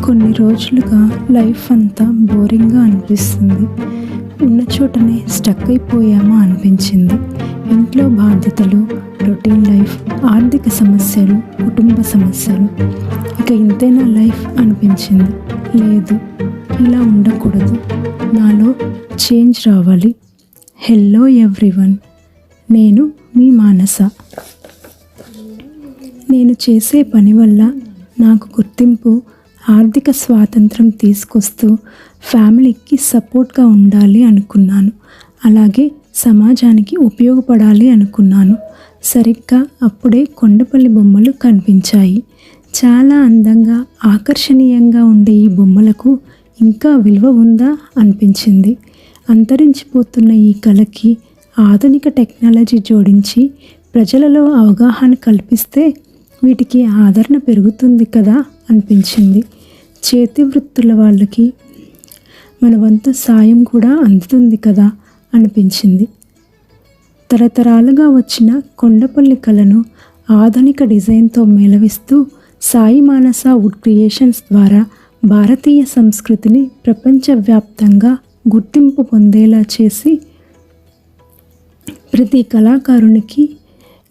కొన్ని రోజులుగా లైఫ్ అంతా బోరింగ్గా అనిపిస్తుంది. ఉన్న చోటనే స్టక్ అయిపోయామా అనిపించింది. ఇంట్లో బాధ్యతలు, రొటీన్ లైఫ్, ఆర్థిక సమస్యలు, కుటుంబ సమస్యలు, ఇక ఇంతేనా లైఫ్ అనిపించింది. లేదు, ఇలా ఉండకూడదు, నాలో చేంజ్ రావాలి. హలో ఎవ్రీవన్, నేను మీ మానస. నేను చేసే పని వల్ల నాకు గుర్తింపు, ఆర్థిక స్వాతంత్రం తీసుకొస్తూ ఫ్యామిలీకి సపోర్ట్గా ఉండాలి అనుకున్నాను. అలాగే సమాజానికి ఉపయోగపడాలి అనుకున్నాను. సరిగ్గా అప్పుడే కొండపల్లి బొమ్మలు కనిపించాయి. చాలా అందంగా, ఆకర్షణీయంగా ఉండే ఈ బొమ్మలకు ఇంకా విలువ ఉందా అనిపించింది. అంతరించిపోతున్న ఈ కళకి ఆధునిక టెక్నాలజీ జోడించి ప్రజలలో అవగాహన కల్పిస్తే వీటికి ఆదరణ పెరుగుతుంది కదా అనిపించింది. చేతి వృత్తుల వాళ్ళకి మన వంతు సాయం కూడా అందుతుంది కదా అనిపించింది. తరతరాలుగా వచ్చిన కొండపల్లి కళను ఆధునిక డిజైన్తో మేళవిస్తూ సాయి మానస వుడ్ క్రియేషన్స్ ద్వారా భారతీయ సంస్కృతిని ప్రపంచవ్యాప్తంగా గుర్తింపు పొందేలా చేసి ప్రతి కళాకారునికి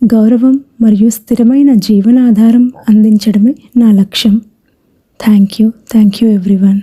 గౌరవం మరియు స్థిరమైన జీవనాధారం అందించడమే నా లక్ష్యం. Thank you everyone.